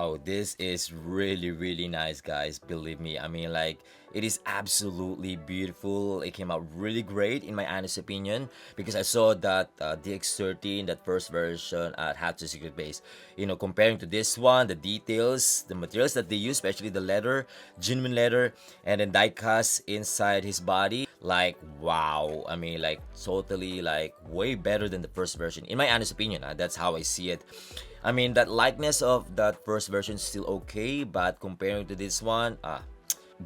Wow, this is really nice, guys. Believe me. I mean, like, it is absolutely beautiful. It came out really great, in my honest opinion, because I saw that DX13, that first version at Hatcher Secret Base. Comparing to this one, the details, the materials that they use, especially the leather, genuine leather, and then die cast inside his body. Like, wow. I mean, like, totally, like, way better than the first version, in my honest opinion. That's how I see it. I mean, that likeness of that first version is still okay, but comparing to this one,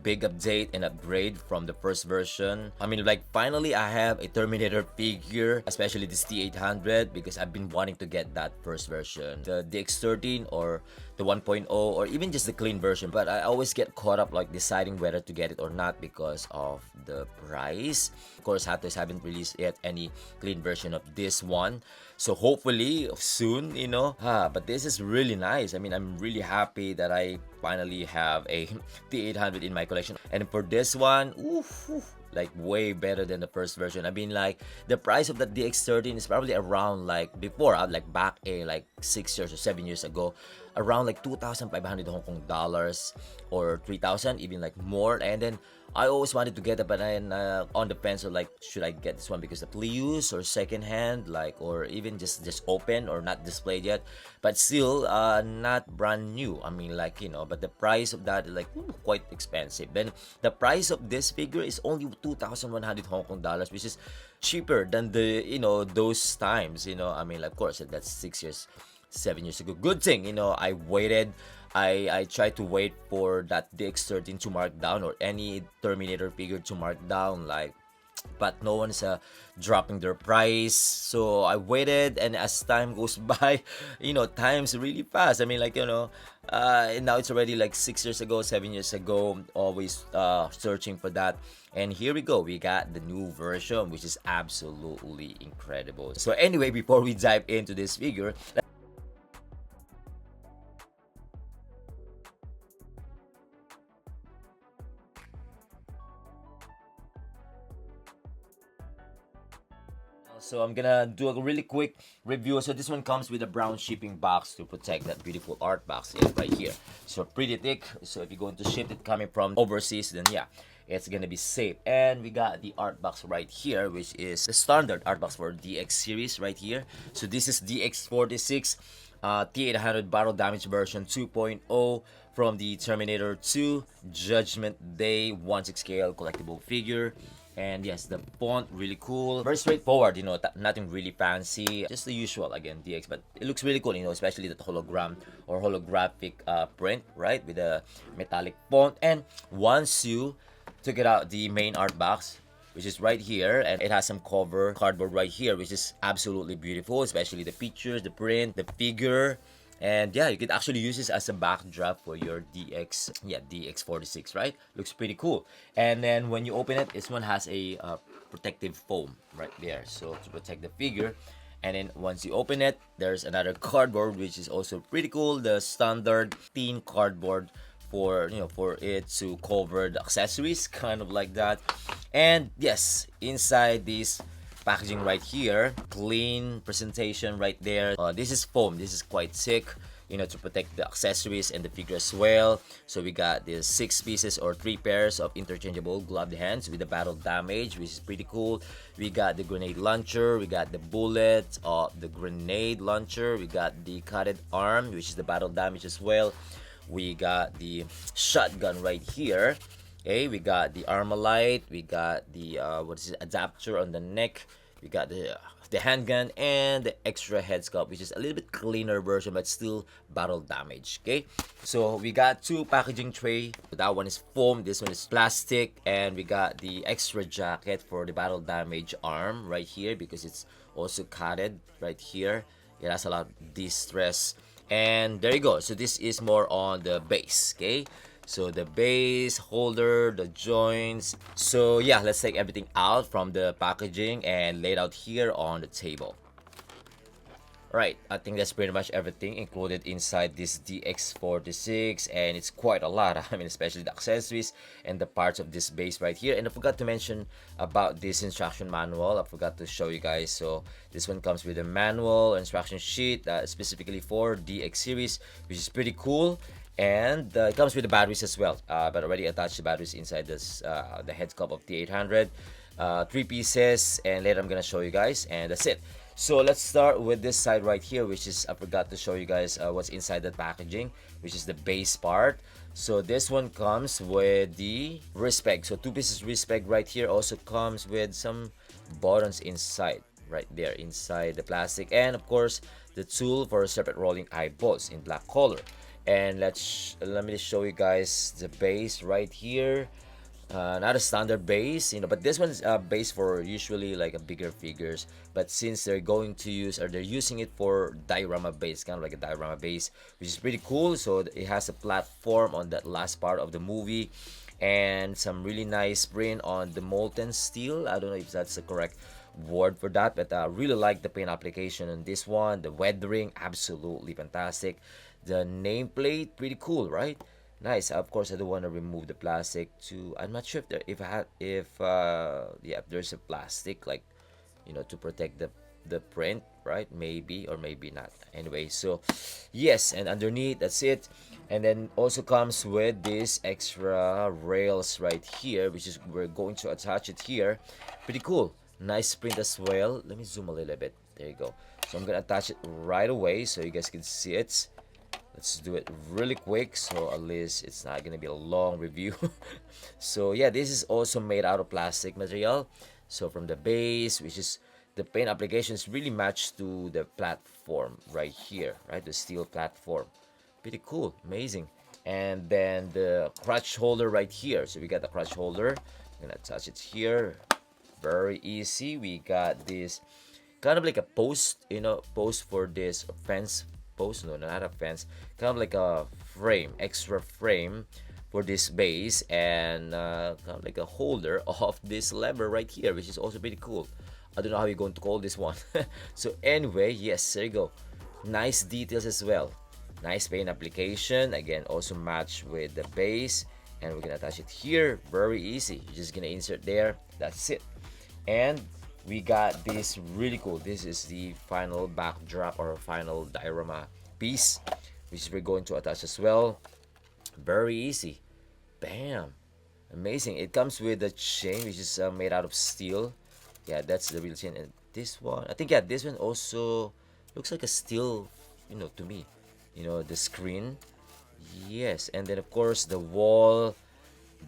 big update and upgrade from the first version. I mean, like, finally I have a Terminator figure, especially this T-800, because I've been wanting to get that first version, the DX13 or the 1.0, or even just the clean version. But I always get caught up, like, deciding whether to get it or not because of the price. Of course, hottoys haven't released yet any clean version of this one, so hopefully soon, but this is really nice. I mean, I'm really happy that I finally have a T-800 in my collection. And for this one, like, way better than the first version. I mean, like, the price of the DX13 is probably around, like, before, like, back like 6 years or 7 years ago, around like 2,500 Hong Kong dollars or 3,000, even like more. And then I always wanted to get it, but then on the fence of, like, should I get this one because of use or second hand, like, or even just open or not displayed yet, but still not brand new. I mean, like, but the price of that is, like, quite expensive. Then the price of this figure is only 2,100 Hong Kong dollars, which is cheaper than the those times. I mean, of course, that's 6 years, 7 years ago. Good thing, I waited. I tried to wait for that DX13 to mark down, or any Terminator figure to mark down, like, but no one's dropping their price. So I waited, and as time goes by, time's really fast. I mean, like, now it's already like 6 years ago, 7 years ago, always searching for that. And here we go, we got the new version, which is absolutely incredible. So anyway, before we dive into this figure, so I'm gonna do a really quick review. So this one comes with a brown shipping box to protect that beautiful art box right here. So pretty thick. So if you're going to ship it coming from overseas, then yeah, it's gonna be safe. And we got the art box right here, which is the standard art box for DX series right here. So this is DX46 T-800 Battle Damage version 2.0 from the Terminator 2 Judgment Day 1/6 scale collectible figure. And yes, the font really cool, very straightforward, nothing really fancy, just the usual, again, DX, but it looks really cool, especially the hologram or holographic print, right, with the metallic font. And once you took it out, the main art box, which is right here, and it has some cover cardboard right here, which is absolutely beautiful, especially the pictures, the print, the figure. And yeah, you could actually use this as a backdrop for your DX46, right? Looks pretty cool. And then when you open it, this one has a protective foam right there, so to protect the figure. And then once you open it, there's another cardboard, which is also pretty cool, the standard thin cardboard for for it to cover the accessories, kind of like that. And yes, inside this packaging right here, clean presentation right there. This is foam, this is quite thick, to protect the accessories and the figure as well. So we got the 6 pieces or 3 pairs of interchangeable gloved hands with the battle damage, which is pretty cool. We got the grenade launcher, we got the bullet of the grenade launcher, we got the cutted arm, which is the battle damage as well. We got the shotgun right here. Okay, we got the Armalite, we got the adapter on the neck, we got the handgun, and the extra head sculpt, which is a little bit cleaner version, but still battle damage. Okay, so we got 2 packaging tray. That one is foam, this one is plastic, and we got the extra jacket for the battle damage arm right here, because it's also cutted right here. It has a lot of distress. And there you go. So this is more on the base. Okay, so the base, holder, the joints. So yeah, let's take everything out from the packaging and lay it out here on the table. Right, I think that's pretty much everything included inside this DX46, and it's quite a lot. I mean, especially the accessories and the parts of this base right here. And I forgot to mention about this instruction manual. I forgot to show you guys. So this one comes with a manual instruction sheet specifically for DX series, which is pretty cool. And it comes with the batteries as well. But already attached the batteries inside this the head sculpt of T-800. Three pieces, and later I'm gonna show you guys, and that's it. So let's start with this side right here, which is, I forgot to show you guys what's inside the packaging, which is the base part. So this one comes with the wrist peg. So two pieces wrist peg right here. Also comes with some buttons inside, right there inside the plastic, and of course the tool for separate rolling eyeballs in black color. And let me show you guys the base right here. Not a standard base, you know, but this one's base for usually like a bigger figures. But since they're going to use, or they're using it for diorama base, kind of like a diorama base, which is pretty cool. So it has a platform on that last part of the movie, and some really nice print on the molten steel. I don't know if that's the correct word for that, but I really like the paint application on this one. The weathering, absolutely fantastic. The nameplate, pretty cool, right? Nice. Of course, I don't want to remove the plastic too. I'm not sure if there, if I had, if yeah, if there's a plastic, like, you know, to protect the print, right? Maybe or maybe not. Anyway, so yes, and underneath, that's it. And then also comes with this extra rails right here, which is, we're going to attach it here. Pretty cool. Nice print as well. Let me zoom a little bit. There you go. So I'm gonna attach it right away so you guys can see it. Let's do it really quick, so at least it's not gonna be a long review. So yeah, this is also made out of plastic material. So from the base, which is the paint application, is really matched to the platform right here, right? The steel platform. Pretty cool, amazing. And then the crutch holder right here. So we got the crutch holder. I'm gonna attach it here. Very easy. We got this kind of like a post, you know, post for this fence post. No, not a fence, kind of like a frame, extra frame for this base, and kind of like a holder of this lever right here, which is also pretty cool. I don't know how you're going to call this one. So anyway, yes, there you go. Nice details as well. Nice paint application, again also matched with the base, and we're gonna attach it here. Very easy, you're just gonna insert there, that's it. And we got this really cool, this is the final backdrop or final diorama piece, which we're going to attach as well. Very easy. Bam, amazing. It comes with a chain, which is made out of steel. Yeah, that's the real chain. And this one, I think, yeah, this one also looks like a steel, you know, to me, you know, the screen. Yes, and then of course the wall,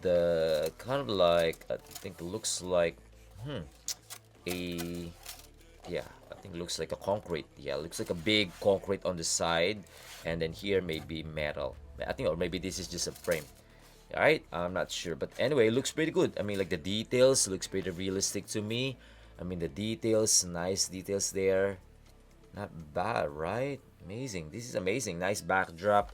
the kind of like, I think it looks like a, yeah, I think it looks like a concrete. Yeah, it looks like a big concrete on the side, and then here maybe metal, I think, or maybe this is just a frame. All right, I'm not sure, but anyway, it looks pretty good. I mean, like the details looks pretty realistic to me. I mean, the details, nice details there. Not bad, right? Amazing. This is amazing. Nice backdrop.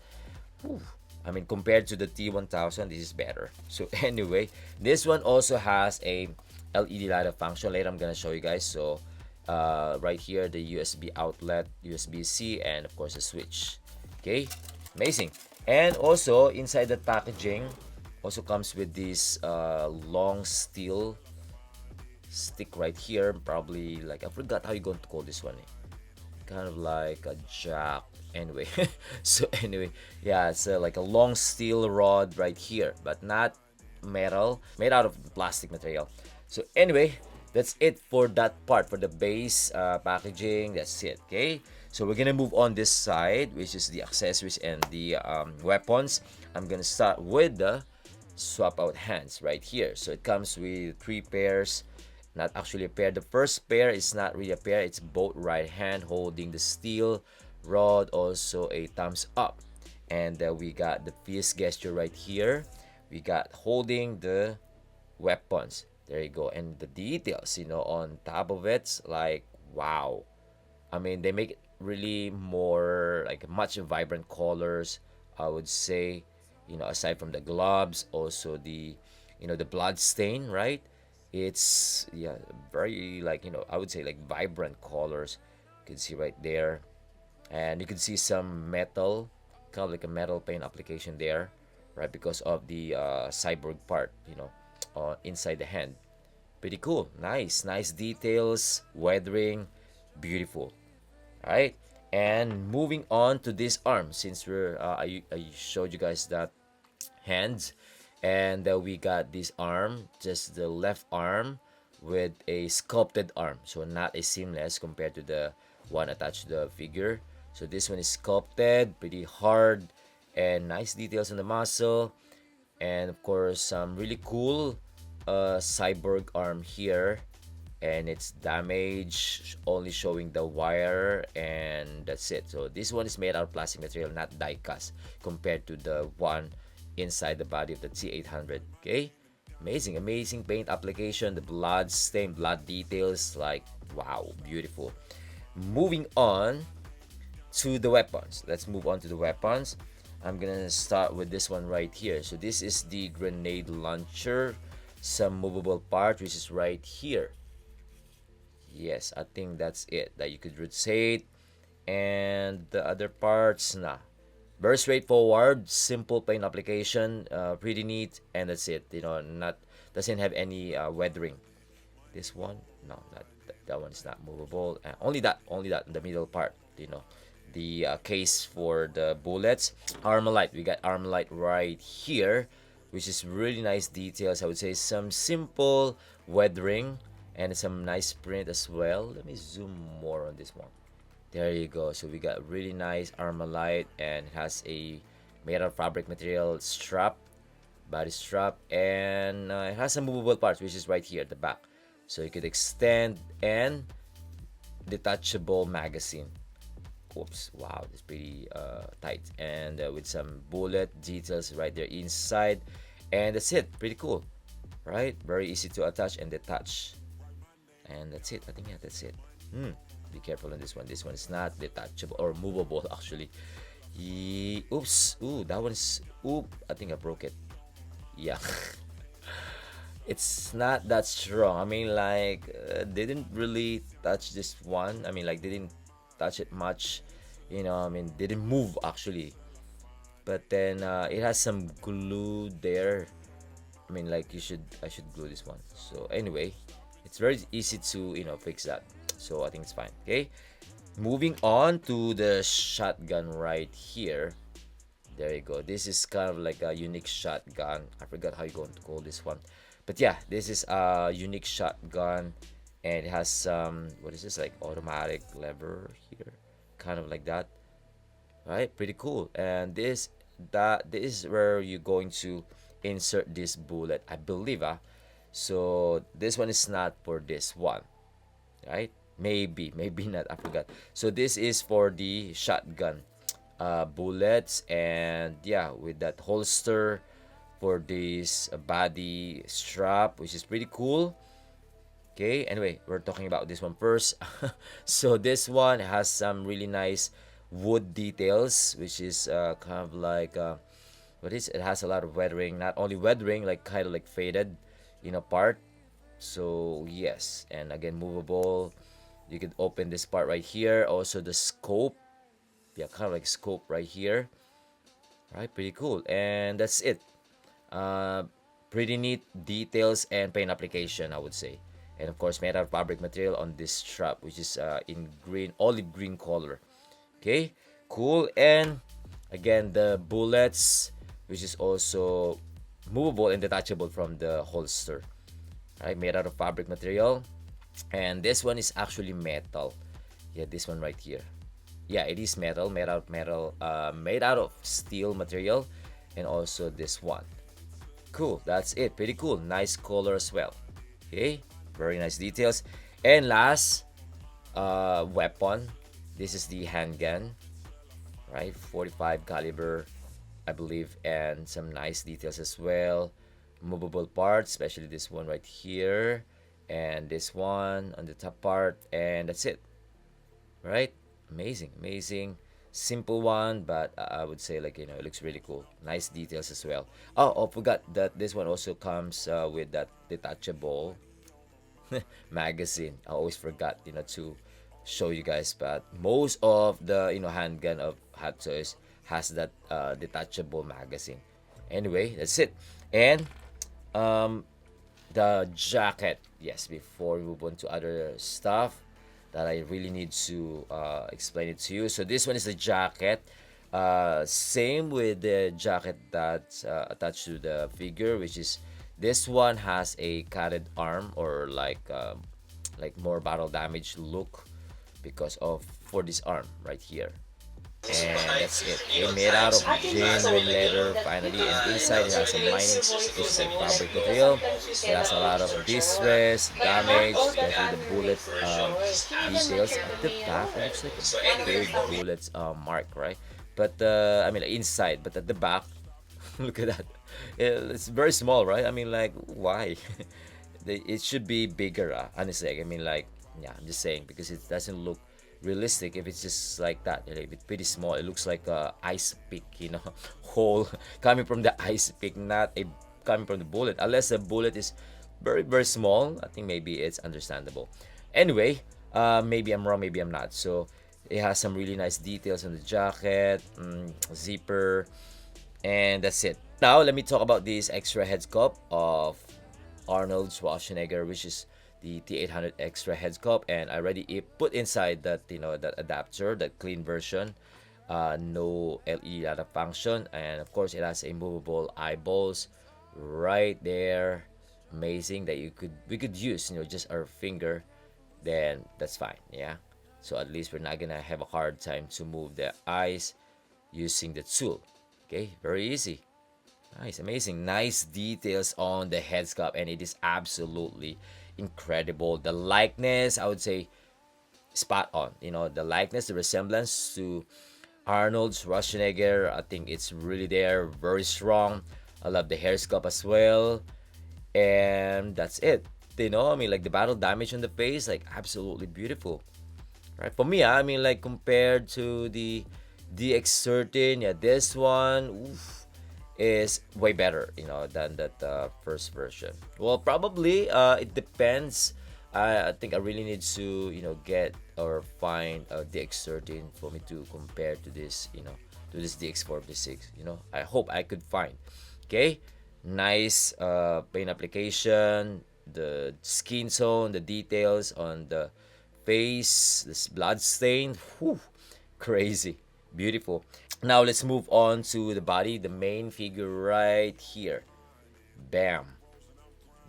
Whew. I mean, compared to the T-1000, this is better. So anyway, this one also has a LED light function. Later I'm gonna show you guys. So right here, the USB outlet, USB-C, and of course the switch. Okay, amazing. And also inside the packaging also comes with this long steel stick right here. Probably like, I forgot how you're going to call this one. Kind of like a jack. Anyway, so anyway, yeah, it's like a long steel rod right here, but not metal, made out of plastic material. So anyway, that's it for that part, for the base packaging. That's it. Okay, so we're gonna move on this side, which is the accessories and the weapons. I'm gonna start with the swap out hands right here. So it comes with 3 pairs, not actually a pair. The first pair is not really a pair, it's both right hand holding the steel rod, also a thumbs up. And we got the fist gesture right here. We got holding the weapons. There you go. And the details, you know, on top of it, like, wow. I mean, they make it really more, like, much vibrant colors, I would say. You know, aside from the gloves, also the, you know, the blood stain, right? It's, yeah, very, like, you know, I would say like vibrant colors. You can see right there. and you can see some metal, kind of like a metal paint application there, right? Because of the cyborg part, inside the hand. Pretty cool. Nice details, weathering, beautiful. All right, and moving on to this arm, since I showed you guys that hands, and we got this arm, just the left arm with a sculpted arm, so not a seamless compared to the one attached to the figure. So this one is sculpted, pretty hard, and nice details on the muscle, and of course some really cool cyborg arm here, and it's damaged, only showing the wire, and that's it. So this one is made out of plastic material, not die cast, compared to the one inside the body of the T-800. Okay, amazing paint application. The blood stain, blood details, like wow, beautiful. Moving on to the weapons. Let's move on to the weapons. I'm gonna start with this one right here. So this is the grenade launcher, some movable part, which is right here. Yes, I think that's it, that you could rotate, and the other parts, nah. Very straightforward, simple paint application, pretty neat, and that's it. Not doesn't have any weathering. This one, no, that one is not movable. Only that the middle part. The case for the bullets. Armalite, we got Armalite right here, which is really nice details. I would say some simple weathering and some nice print as well. Let me zoom more on this one. There you go. So we got really nice Armalite, and it has a made of fabric material strap, body strap, and it has some movable parts, which is right here at the back. So you could extend, and detachable magazine. Oops, wow, it's pretty tight, and with some bullet details right there inside, and that's it. Pretty cool, right? Very easy to attach and detach, and that's it. I think, yeah, that's it. Be careful on this one. This one is not detachable or movable, actually. Oops. Ooh, that one's. Oop, I think I broke it. Yeah. It's not that strong. I mean, like, didn't really touch this one. I mean, like, didn't touch it much. I mean, didn't move actually. But then it has some glue there. I mean, like, I should glue this one. So anyway, it's very easy to fix that. So I think it's fine. Okay, moving on to the shotgun right here. There you go. This is kind of like a unique shotgun. I forgot how you're going to call this one, but yeah, this is a unique shotgun, and it has some, what is this, like automatic lever here, kind of like that, right? Pretty cool. And this is where you're going to insert this bullet, I believe. So this one is not for this one, right? Maybe not, I forgot. So this is for the shotgun bullets, and yeah, with that holster for this body strap, which is pretty cool. Okay, anyway, we're talking about this one first. So this one has some really nice wood details, which is kind of like it has a lot of weathering, not only weathering, like kind of like faded part. So yes, and again, movable. You could open this part right here. Also the scope, yeah, kind of like scope right here, right? Pretty cool. And that's it. Pretty neat details and paint application, I would say. And of course, made out of fabric material on this strap, which is in olive green color. Okay, cool. And again, the bullets, which is also movable and detachable from the holster, right? Made out of fabric material. And this one is actually metal. Yeah, this one right here. Yeah, it is metal, made out of steel material. And also this one. Cool, that's it. Pretty cool. Nice color as well. Okay, very nice details. And last weapon, this is the handgun, right? 45 caliber, I believe, and some nice details as well. Movable parts, especially this one right here, and this one on the top part, and that's it. Right? Amazing. Simple one, but I would say, like, it looks really cool. Nice details as well. Oh, forgot that this one also comes with that detachable magazine. I always forgot, to show you guys, but most of the handgun of Hot Toys has that detachable magazine. Anyway, that's it. And um, the jacket. Yes, before we move on to other stuff that I really need to explain it to you. So this one is the jacket. Same with the jacket that's attached to the figure, which is this one has a cutted arm, or like more battle damage look because of for this arm right here. And that's it. It made out of genuine leather finally, and inside it has a lining which is a fabric material. It has a lot of distress, damage, especially the bullet details at the back. It looks like a big bullet mark, right? But I mean, like inside, but at the back, look at that. It's very small, right? I mean, like, why? It should be bigger, honestly. I mean, like, yeah, I'm just saying because it doesn't look realistic if it's just like that. Like, it's pretty small. It looks like a ice pick, hole coming from the ice pick, not a coming from the bullet. Unless the bullet is very very small, I think maybe it's understandable. Anyway, maybe I'm wrong, maybe I'm not. So it has some really nice details on the jacket, zipper, and that's it. Now let me talk about this extra head sculpt of Arnold Schwarzenegger, which is the T-800 extra head sculpt, and I already put inside that that adapter, that clean version. No LED data function, and of course it has a movable eyeballs right there. Amazing that we could use just our finger, then that's fine. Yeah, so at least we're not gonna have a hard time to move the eyes using the tool. Okay, very easy. Nice, amazing, nice details on the head sculpt, and it is absolutely incredible. The likeness, I would say, spot on. The likeness, the resemblance to Arnold Schwarzenegger, I think it's really there, very strong. I love the hair sculpt as well, and that's it. I mean, like the battle damage on the face, like absolutely beautiful, right? For me, I mean, like compared to the DX13, yeah, this one, oof, is way better, than that first version. Well, probably it depends. I think I really need to, get or find a DX13 for me to compare to this, to this DX46. I hope I could find. Okay, nice paint application, the skin tone, the details on the face, this blood stain. Whew, crazy, beautiful. Now let's move on to the body, the main figure right here. Bam.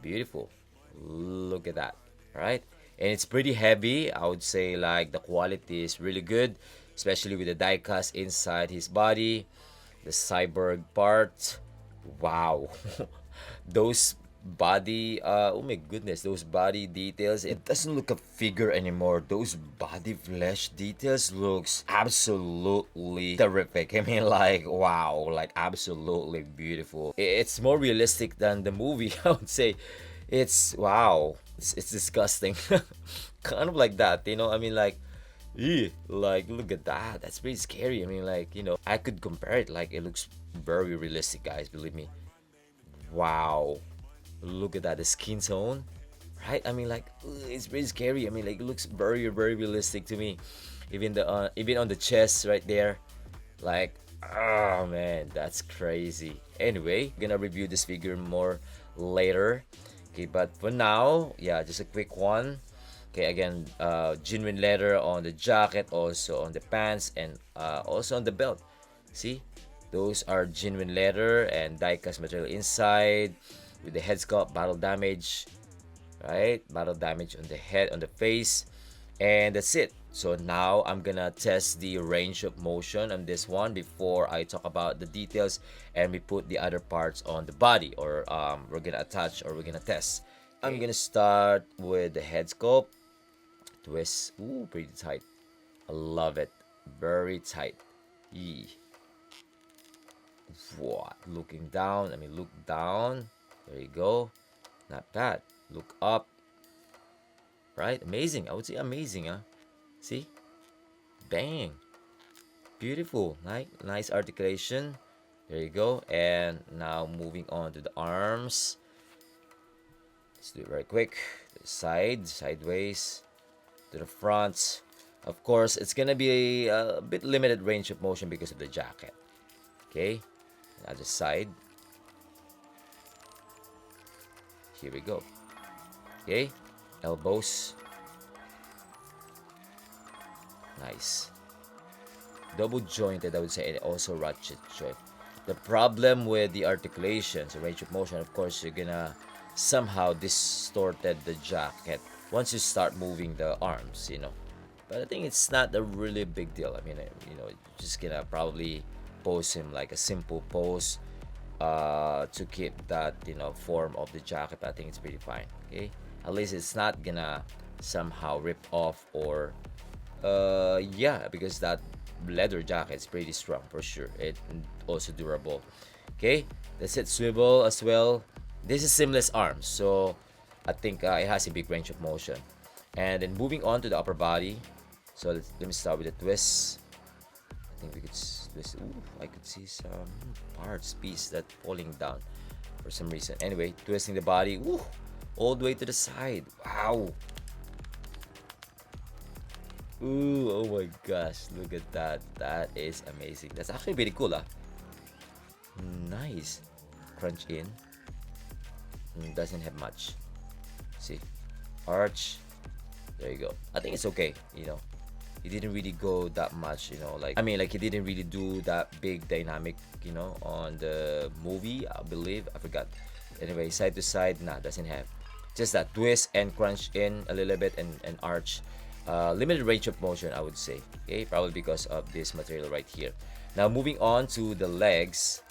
Beautiful. Look at that. Right? And it's pretty heavy. I would say like the quality is really good, especially with the die cast inside his body. The cyborg part. Wow. Those body oh my goodness, those body details, it doesn't look a figure anymore. Those body flesh details looks absolutely terrific. I mean, like, wow, like absolutely beautiful. It's more realistic than the movie. I would say it's wow, it's disgusting. Kind of like that, I mean, like, like, look at that, that's pretty scary. I mean, like, I could compare it, like, it looks very realistic, guys, believe me. Wow, look at that, the skin tone, right? I mean, like, it's pretty scary. I mean, like, it looks very very realistic to me. Even the even on the chest right there, like, oh man, that's crazy. Anyway, gonna review this figure more later. Okay, but for now, yeah, just a quick one. Okay, again, genuine leather on the jacket, also on the pants, and also on the belt. See, those are genuine leather and die-cast material inside, with the head sculpt, battle damage, right? Battle damage on the head, on the face, and that's it. So now I'm gonna test the range of motion on this one before I talk about the details and we put the other parts on the body, or we're gonna attach, or we're gonna test. I'm gonna start with the head sculpt. Twist. Ooh, pretty tight. I love it. Very tight. Yee. What? Looking down. I mean, look down. There you go. Not bad. Look up. Right? Amazing. I would say amazing, huh? See? Bang. Beautiful. Nice articulation. There you go. And now moving on to the arms. Let's do it very quick. The side, sideways, to the front. Of course, it's gonna be a bit limited range of motion because of the jacket. Okay, other side. Here we go. Okay, elbows. Nice. Double jointed, I would say, and also ratchet joint. The problem with the articulation, so range of motion, of course, you're gonna somehow distorted the jacket once you start moving the arms, But I think it's not a really big deal. I mean, just gonna probably pose him like a simple pose to keep that, form of the jacket. I think it's pretty fine. Okay, at least it's not gonna somehow rip off or yeah, because that leather jacket is pretty strong for sure. It also durable. Okay, that's it. Swivel as well. This is seamless arms, so I think it has a big range of motion. And then moving on to the upper body. So let me start with the twist. I think we could twist. Ooh, I could see some parts, piece that falling down for some reason. Anyway, twisting the body. Ooh, all the way to the side. Wow. Ooh, oh my gosh, look at that. That is amazing. That's actually pretty cool, ah. Nice. Crunch in. Doesn't have much. See, arch. There you go. I think it's okay. He didn't really go that much. Like he didn't really do that big dynamic. On the movie, I believe. I forgot. Anyway, side to side, nah, doesn't have. Just that twist and crunch in a little bit and arch. Limited range of motion, I would say. Okay, probably because of this material right here. Now moving on to the legs.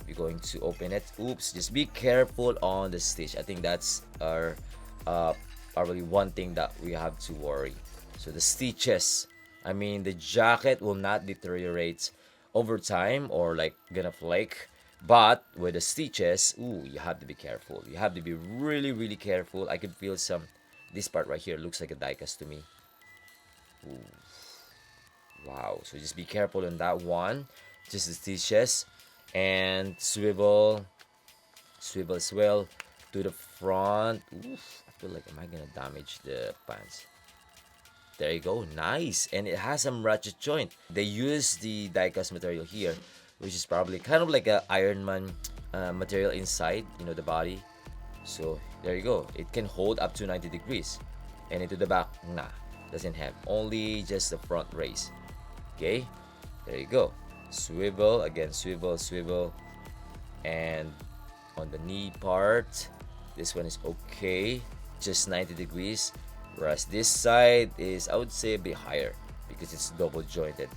We're going to open it. Oops, just be careful on the stitch. I think that's our probably one thing that we have to worry. So the stitches, I mean, the jacket will not deteriorate over time or like gonna flake, but with the stitches, ooh, you have to be careful. You have to be really, really careful. I can feel this part right here looks like a die cast to me. Ooh. Wow, so just be careful on that one. Just the stitches and swivel as well to the front. Oof, I feel like, am I gonna damage the pants? There you go, nice. And it has some ratchet joint. They use the die-cast material here, which is probably kind of like a Iron Man material inside, the body. So there you go. It can hold up to 90 degrees. And into the back, nah, doesn't have. Only just the front raise. Okay, there you go. Swivel, again, swivel. And on the knee part, this one is okay. Just 90 degrees. Whereas this side is, I would say, a bit higher because it's double jointed.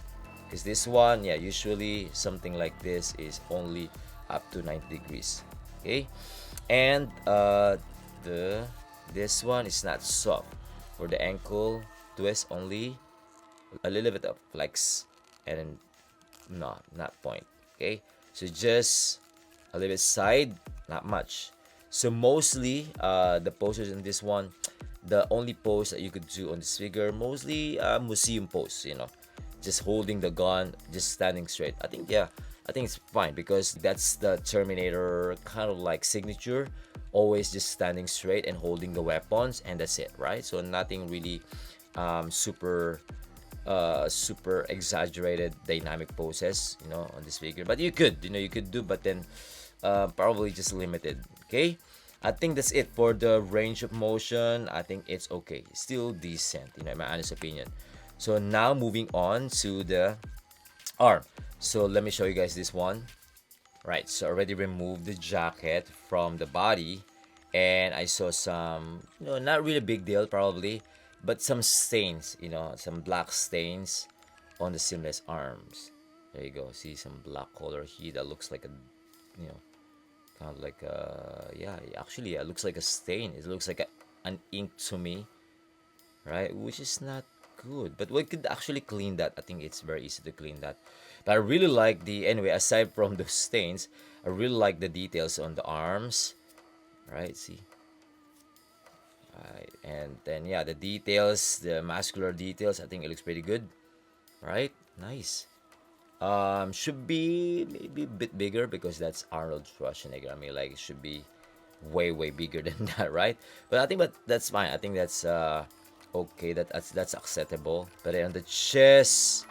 Because this one, yeah, usually something like this is only up to 90 degrees. Okay, and this one is not soft. For the ankle twist, only a little bit of flex and not point. Okay, so just a little bit side, not much. So mostly the poses in this one, the only pose that you could do on this figure, mostly museum pose, just holding the gun, just standing straight. I think it's fine because that's the Terminator kind of like signature, always just standing straight and holding the weapons, and that's it, right? So nothing really super exaggerated dynamic poses, on this figure. But you could do, but then probably just limited. Okay, I think that's it for the range of motion. I think it's okay, still decent, in my honest opinion. So now moving on to the arm. So let me show you guys this one. Right, so already removed the jacket from the body, and I saw some, not really big deal probably, but some stains, some black stains on the seamless arms. There you go. See some black color here that looks like a, kind of like a, yeah, actually it looks like a stain. It looks like an ink to me, right? Which is not good, but we could actually clean that. I think it's very easy to clean that. But I really like anyway, aside from the stains, I really like the details on the arms, right? See, right, and then yeah, the details, the muscular details, I think it looks pretty good, right? Nice. Should be maybe a bit bigger because that's Arnold Schwarzenegger. I mean, like, it should be way bigger than that, right? But I think that's fine. I think that's okay, that's acceptable. But on the chest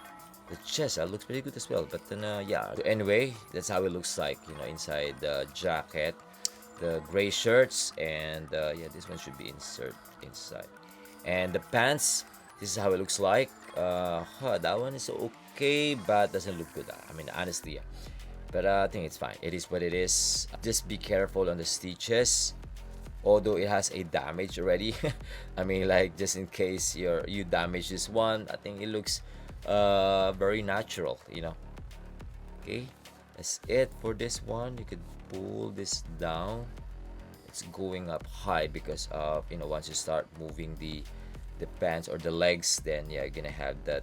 looks pretty good as well. But then yeah. So anyway, that's how it looks like, inside the jacket, the gray shirts, and yeah, this one should be inside. And the pants, this is how it looks like. That one is okay, but doesn't look good. I mean, honestly, yeah. But I think it's fine. It is what it is. Just be careful on the stitches. Although it has a damage already. I mean, like, just in case you damage this one, I think it looks very natural. Okay, that's it for this one. You could pull this down. It's going up high because of, once you start moving the pants or the legs, then yeah, you're gonna have that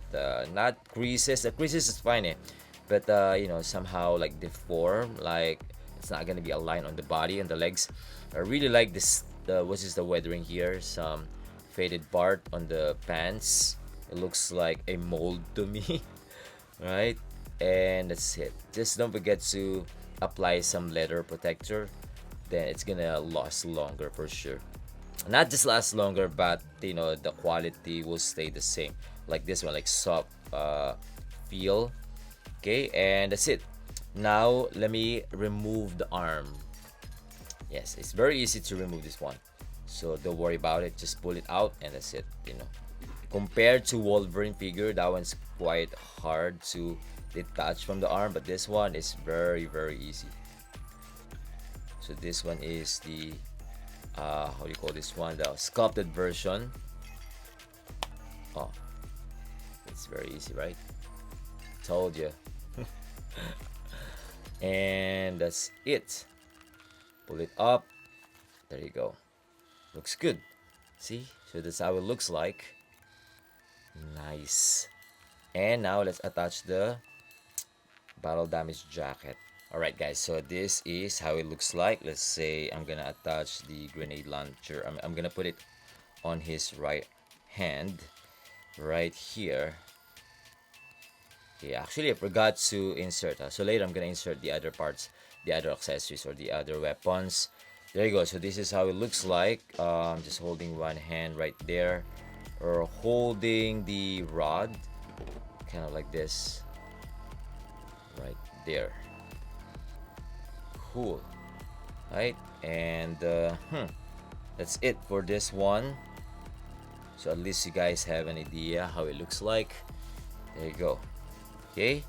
not creases. The creases is fine, but somehow like deform, like it's not gonna be aligned on the body and the legs. I really like this, what is the weathering here, some faded part on the pants. It looks like a mold to me. Right, and that's it. Just don't forget to apply some leather protector, then it's gonna last longer for sure. Not just last longer, but the quality will stay the same, like this one, like soft feel. Okay, and that's it. Now let me remove the arm. Yes, it's very easy to remove this one, so don't worry about it. Just pull it out and that's it. Compared to Wolverine figure, that one's quite hard to detach from the arm, but this one is very, very easy. So this one is the how do you call this one, the sculpted version. Oh, it's very easy, right? Told you. And that's it. Pull it up. There you go. Looks good. See? So that's how it looks like. Nice. And now let's attach the battle damage jacket. Alright guys, so this is how it looks like. Let's say I'm gonna attach the grenade launcher. I'm gonna put it on his right hand, right here. Okay, actually I forgot to insert. So later I'm gonna insert the other parts, the other accessories or the other weapons. There you go. So this is how it looks like. I'm just holding one hand right there, or holding the rod, kind of like this, right there. Cool, right? And that's it for this one. So at least you guys have an idea how it looks like. There you go. Okay,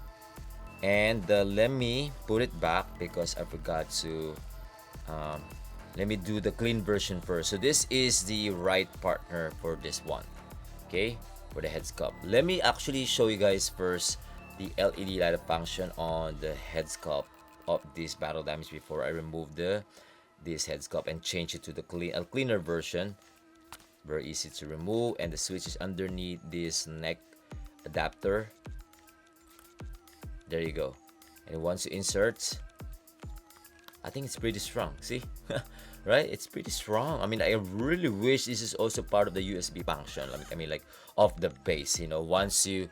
and let me put it back because I forgot to let me do the clean version first. So this is the right partner for this one. Okay, for the head sculpt. Let me actually show you guys first the LED light function on the head sculpt of this battle damage before I remove this head sculpt and change it to the cleaner version. Very easy to remove, and the switch is underneath this neck adapter. There you go. And once you insert, I think it's pretty strong. See? Right? It's pretty strong. I mean, I really wish this is also part of the USB function. I mean, like, of the base. Once you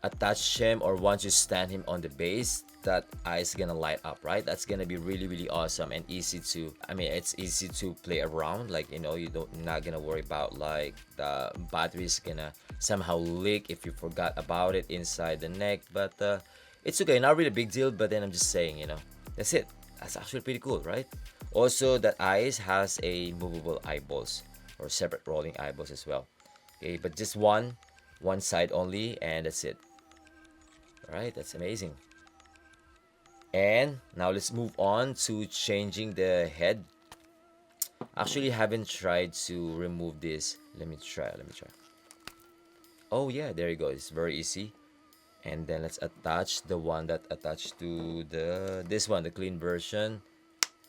attach him or once you stand him on the base, that eye is gonna light up, right? That's gonna be really, really awesome and easy to, I mean, it's easy to play around. Like, you're not gonna worry about like the battery is gonna somehow leak if you forgot about it inside the neck. But it's okay, not really a big deal. But then I'm just saying, that's it. That's actually pretty cool, right? Also, that eyes has a movable eyeballs or separate rolling eyeballs as well. Okay, but just one side only, and that's it. All right, that's amazing. And now let's move on to changing the head. Actually, haven't tried to remove this. Let me try. Oh yeah, there you go. It's very easy. And then let's attach the one that attached to this one, the clean version.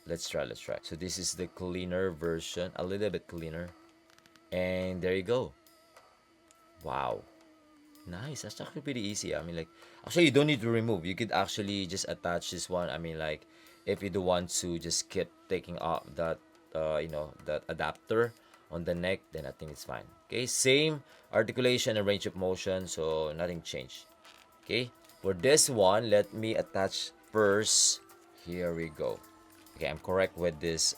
Let's try. So this is the cleaner version, a little bit cleaner. And there you go. Wow. Nice. That's actually pretty easy. I mean, like, actually you don't need to remove. You could actually just attach this one. I mean, like, if you don't want to just keep taking off that that adapter on the neck, then I think it's fine. Okay, same articulation and range of motion, so nothing changed. Okay, for this one, let me attach first. Here we go. Okay, I'm correct with this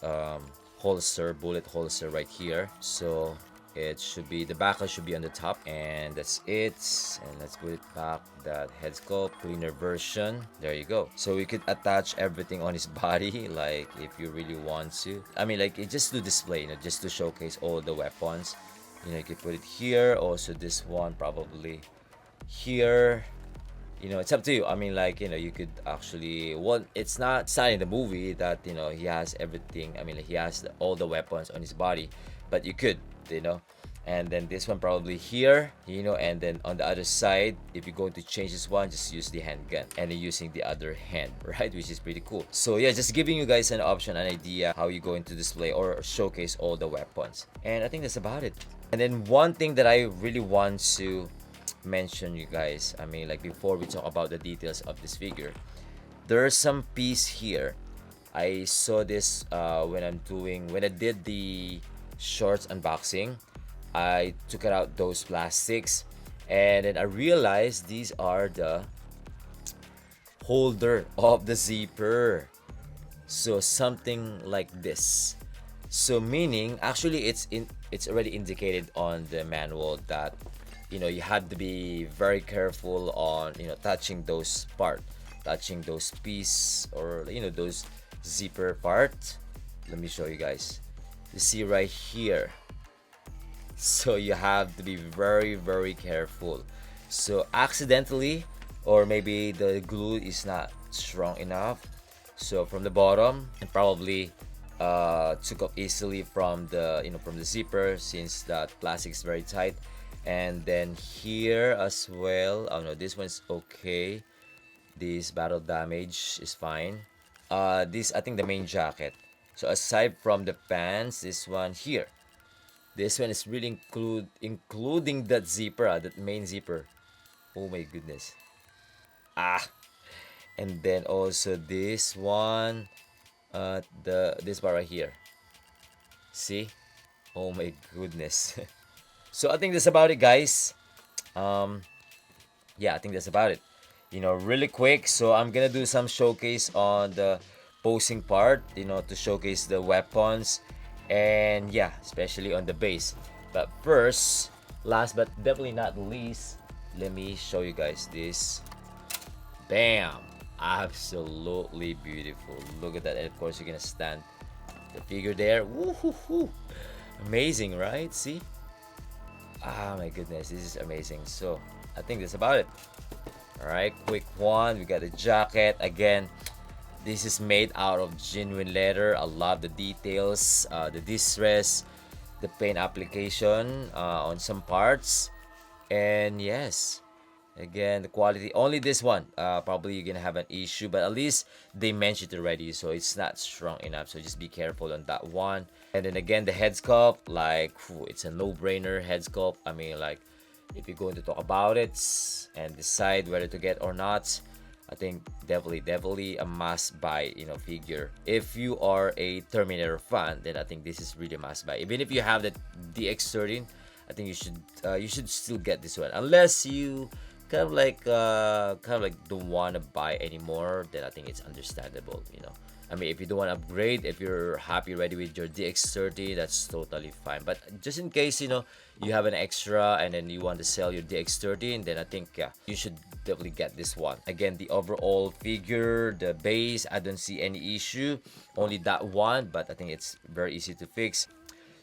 holster, bullet holster right here. So It should be, the backer should be on the top, and that's it. And let's put it back, that head sculpt, cleaner version. There you go. So we could attach everything on his body, like if you really want to. I mean, like, just to display, just to showcase all the weapons. You could put it here. Also, this one probably here. It's up to you. I mean, like, you could actually, well, it's not in the movie that, he has everything. I mean, like, he has all the weapons on his body, but you could, and then this one probably here, and then on the other side, if you're going to change this one, just use the handgun and then using the other hand, right? Which is pretty cool. So yeah, just giving you guys an option, an idea how you're going to display or showcase all the weapons. And I think that's about it. And then one thing that I really want to mention, you guys, I mean, like, before we talk about the details of this figure, there's some piece here. I saw this when I did the shorts unboxing. I took it out those plastics, and then I realized these are the holder of the zipper. So something like this. So meaning, actually, it's already indicated on the manual that you have to be very careful on touching those piece, or those zipper part. Let me show you guys. You see right here. So you have to be very, very careful. So accidentally, or maybe the glue is not strong enough, so from the bottom, and probably took off easily from the from the zipper, since that plastic is very tight. And then here as well, oh no, this one's okay. This battle damage is fine. This, I think, the main jacket. So aside from the pants, this one here, this one is really including that zipper, that main zipper. Oh my goodness. And then also this one, this part right here. See? Oh my goodness. So I think that's about it, guys. Yeah, I think that's about it. Really quick. So I'm gonna do some showcase on the posing part, to showcase the weapons, and yeah, especially on the base. But first, last but definitely not least, let me show you guys this. Bam! Absolutely beautiful. Look at that. And of course, you're gonna stand the figure there. Woo-hoo-hoo. Amazing, right? See? My goodness, this is amazing. So I think that's about it. All right, quick one. We got the jacket again. This is made out of genuine leather. I love the details, the distress, the paint application on some parts, and yes, again, the quality. Only this one, probably you're gonna have an issue, but at least they mentioned it already, so it's not strong enough. So just be careful on that one. And then again, the head sculpt, like, it's a no-brainer head sculpt. I mean, like, if you're going to talk about it and decide whether to get or not, I think definitely a must-buy, figure. If you are a Terminator fan, then I think this is really a must-buy. Even if you have the DX13, I think you should still get this one, unless you kind of like don't want to buy anymore. Then I think it's understandable. I mean, if you don't want to upgrade, if you're happy already with your DX30, that's totally fine. But just in case, you have an extra and then you want to sell your DX30, then I think, yeah, you should definitely get this one. Again, the overall figure, the base, I don't see any issue. Only that one, but I think it's very easy to fix.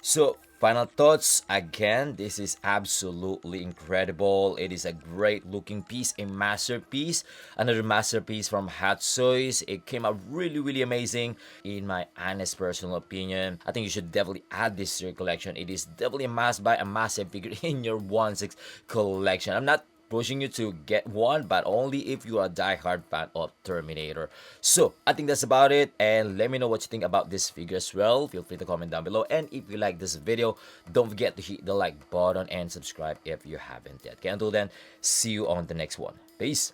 So, final thoughts. Again, this is absolutely incredible. It is a great looking piece, a masterpiece. Another masterpiece from hottoys. It came out really, really amazing. In my honest personal opinion, I think you should definitely add this to your collection. It is definitely a must buy, a massive figure in your 1/6 collection. I'm not pushing you to get one, but only if you are a die-hard fan of Terminator. So I think that's about it, and let me know what you think about this figure as well. Feel free to comment down below, and if you like this video, don't forget to hit the like button and subscribe if you haven't yet. Okay, until then, see you on the next one. Peace.